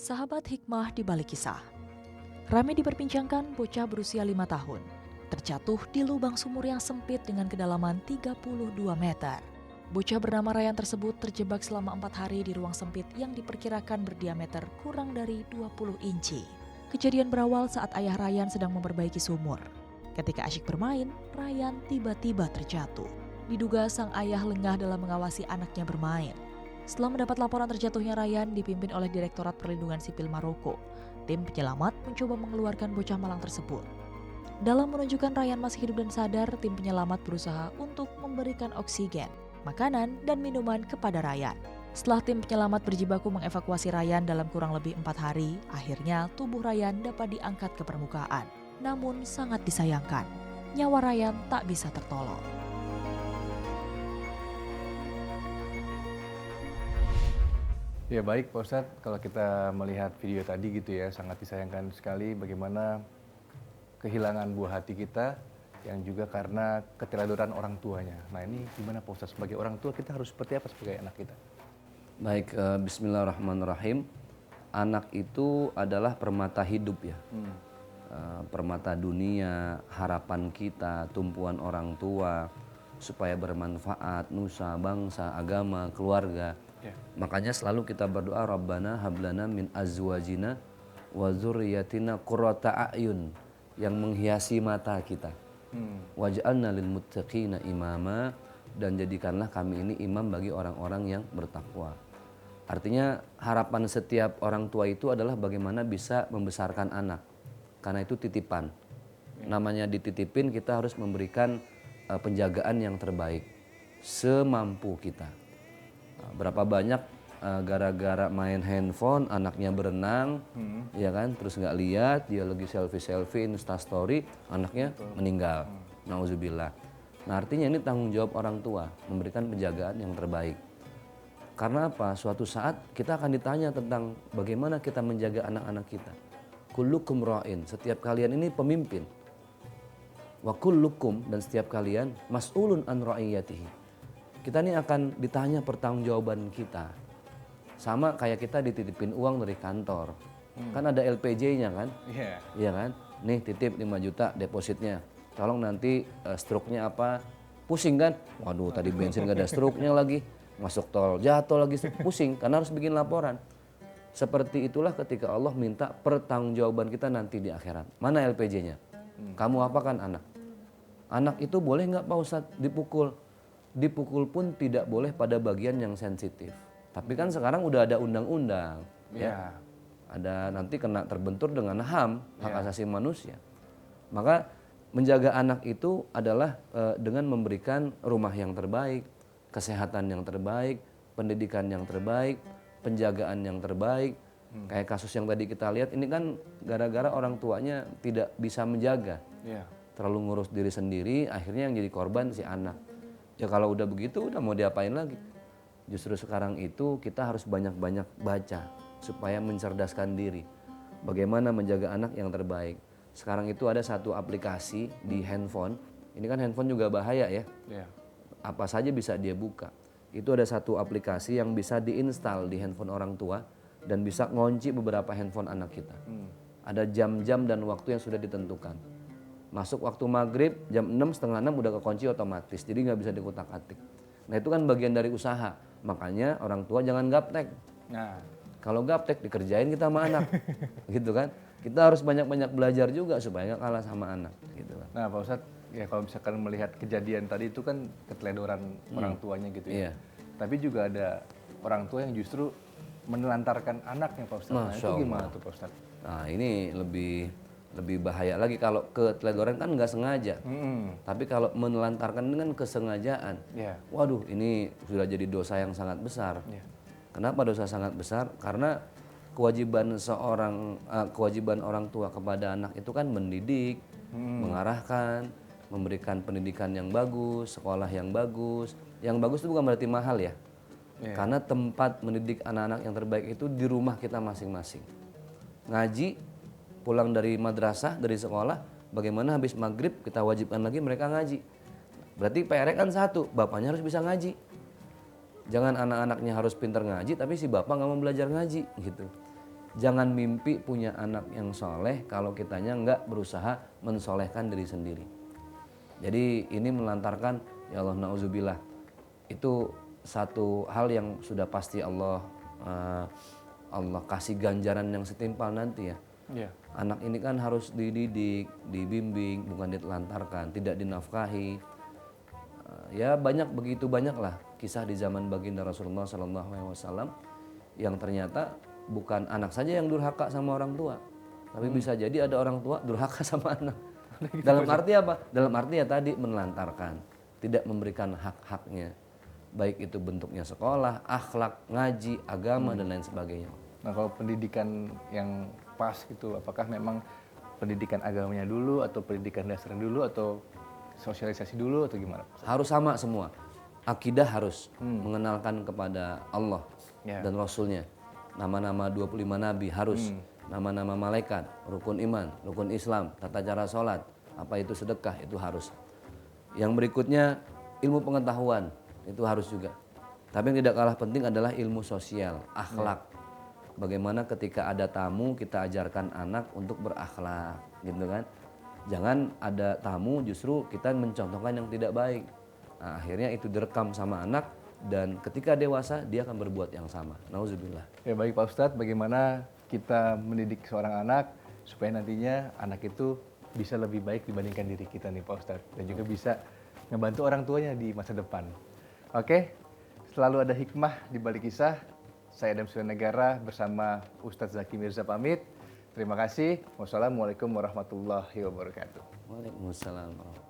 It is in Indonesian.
Sahabat hikmah di balik kisah. Ramai diperbincangkan bocah berusia 5 tahun. Terjatuh di lubang sumur yang sempit dengan kedalaman 32 meter. Bocah bernama Ryan tersebut terjebak selama 4 hari di ruang sempit yang diperkirakan berdiameter kurang dari 20 inci. Kejadian berawal saat ayah Ryan sedang memperbaiki sumur. Ketika asyik bermain, Ryan tiba-tiba terjatuh. Diduga sang ayah lengah dalam mengawasi anaknya bermain. Setelah mendapat laporan terjatuhnya Ryan dipimpin oleh Direktorat Perlindungan Sipil Maroko, tim penyelamat mencoba mengeluarkan bocah malang tersebut. Dalam menunjukkan Ryan masih hidup dan sadar, tim penyelamat berusaha untuk memberikan oksigen, makanan, dan minuman kepada Ryan. Setelah tim penyelamat berjibaku mengevakuasi Ryan dalam kurang lebih 4 hari, akhirnya tubuh Ryan dapat diangkat ke permukaan. Namun sangat disayangkan, nyawa Ryan tak bisa tertolong. Ya baik Pak Ustadz, kalau kita melihat video tadi gitu ya, sangat disayangkan sekali bagaimana kehilangan buah hati kita yang juga karena keteladoran orang tuanya. Nah ini gimana Pak Ustadz, sebagai orang tua kita harus seperti apa sebagai anak kita? Baik, bismillahirrahmanirrahim. Anak itu adalah permata hidup ya. Permata dunia, harapan kita, tumpuan orang tua, supaya bermanfaat, nusa, bangsa, agama, keluarga. Makanya selalu kita berdoa, Rabbana hablana min azwajina wa dzurriyyatina qurrata a'yun, yang menghiasi mata kita. Waj'alna lil muttaqina imama, dan jadikanlah kami ini imam bagi orang-orang yang bertakwa. Artinya harapan setiap orang tua itu adalah bagaimana bisa membesarkan anak. Karena itu titipan. Namanya dititipin, kita harus memberikan penjagaan yang terbaik semampu kita. Berapa banyak gara-gara main handphone anaknya berenang, ya kan, terus nggak lihat dia lagi selfie instastory, anaknya meninggal. Nauzubillah. Nah artinya ini tanggung jawab orang tua memberikan penjagaan yang terbaik. Karena apa? Suatu saat kita akan ditanya tentang bagaimana kita menjaga anak-anak kita. Kullukum ra'in, setiap kalian ini pemimpin. Wa kullukum, dan setiap kalian mas'ulun an ra'iyatihi. Kita ini akan ditanya pertanggungjawaban kita. Sama kayak kita dititipin uang dari kantor. Kan ada LPJ-nya kan? Iya kan? Nih titip 5 juta depositnya. Tolong nanti struknya apa? Pusing kan? Waduh tadi bensin gak ada struknya lagi. Masuk tol jatuh lagi, pusing karena harus bikin laporan. Seperti itulah ketika Allah minta pertanggungjawaban kita nanti di akhirat. Mana LPJ-nya? Kamu apakan anak? Anak itu boleh nggak Pak Ustadz dipukul? Dipukul pun tidak boleh pada bagian yang sensitif. Tapi kan sekarang udah ada undang-undang, ya. Ada nanti kena terbentur dengan HAM, hak asasi manusia. Maka menjaga anak itu adalah dengan memberikan rumah yang terbaik, kesehatan yang terbaik, pendidikan yang terbaik, penjagaan yang terbaik. Kayak kasus yang tadi kita lihat ini kan gara-gara orang tuanya tidak bisa menjaga, terlalu ngurus diri sendiri, akhirnya yang jadi korban si anak. Ya kalau udah begitu udah mau diapain lagi? Justru sekarang itu kita harus banyak-banyak baca supaya mencerdaskan diri. Bagaimana menjaga anak yang terbaik. Sekarang itu ada satu aplikasi di handphone. Ini kan handphone juga bahaya ya. Apa saja bisa dia buka. Itu ada satu aplikasi yang bisa diinstal di handphone orang tua dan bisa ngunci beberapa handphone anak kita. Ada jam-jam dan waktu yang sudah ditentukan. Masuk waktu maghrib jam 6, setengah 6 udah kekunci otomatis, jadi nggak bisa dikutak-atik. Nah itu kan bagian dari usaha, makanya orang tua jangan gaptek. Nah kalau gaptek dikerjain kita sama anak, gitu kan. Kita harus banyak-banyak belajar juga supaya nggak kalah sama anak. Gitu kan. Nah Pak Ustadz, ya kalau misalkan melihat kejadian tadi itu kan keteledoran orang tuanya gitu ya. Tapi juga ada orang tua yang justru menelantarkan anaknya Pak Ustadz. Nah itu gimana tuh Pak Ustadz? Nah ini lebih bahaya lagi. Kalau keteledoran kan nggak sengaja, tapi kalau menelantarkan ini kan kesengajaan. Waduh ini sudah jadi dosa yang sangat besar. Kenapa dosa sangat besar? Karena kewajiban orang tua kepada anak itu kan mendidik, mengarahkan, memberikan pendidikan yang bagus, sekolah yang bagus. Yang bagus itu bukan berarti mahal ya. Karena tempat mendidik anak-anak yang terbaik itu di rumah kita masing-masing. Ngaji, pulang dari madrasah, dari sekolah, bagaimana habis maghrib kita wajibkan lagi mereka ngaji. Berarti PR-nya kan satu, bapaknya harus bisa ngaji. Jangan anak-anaknya harus pintar ngaji, tapi si bapak nggak mau belajar ngaji gitu. Jangan mimpi punya anak yang soleh kalau kitanya nggak berusaha mensolehkan diri sendiri. Jadi ini melantarkan, ya Allah na'udzubillah, itu satu hal yang sudah pasti Allah kasih ganjaran yang setimpal nanti ya. Iya. Anak ini kan harus dididik, dibimbing, bukan ditelantarkan, tidak dinafkahi. Ya begitu banyaklah kisah di zaman baginda Rasulullah SAW yang ternyata bukan anak saja yang durhaka sama orang tua, tapi bisa jadi ada orang tua durhaka sama anak. Dalam arti apa? Dalam arti ya tadi menelantarkan, tidak memberikan hak-haknya, baik itu bentuknya sekolah, akhlak, ngaji, agama dan lain sebagainya. Nah kalau pendidikan yang pas gitu, apakah memang pendidikan agamanya dulu atau pendidikan dasar dulu atau sosialisasi dulu atau gimana? Harus sama semua. Akidah harus mengenalkan kepada Allah dan Rasulnya. Nama-nama 25 nabi harus, nama-nama malaikat, rukun iman, rukun Islam, tata cara sholat, apa itu sedekah, itu harus. Yang berikutnya ilmu pengetahuan, itu harus juga. Tapi yang tidak kalah penting adalah ilmu sosial, akhlak. Bagaimana ketika ada tamu kita ajarkan anak untuk berakhlak, gitu kan. Jangan ada tamu justru kita mencontohkan yang tidak baik. Nah, akhirnya itu direkam sama anak dan ketika dewasa dia akan berbuat yang sama. Nauzubillah. Ya baik Pak Ustadz, bagaimana kita mendidik seorang anak supaya nantinya anak itu bisa lebih baik dibandingkan diri kita nih Pak Ustadz. Dan juga bisa ngebantu orang tuanya di masa depan. Oke, selalu ada hikmah di balik kisah. Saya Adam Sulanegara bersama Ustadz Zaki Mirza pamit. Terima kasih. Wassalamualaikum warahmatullahi wabarakatuh. Waalaikumsalam warahmatullahi wabarakatuh.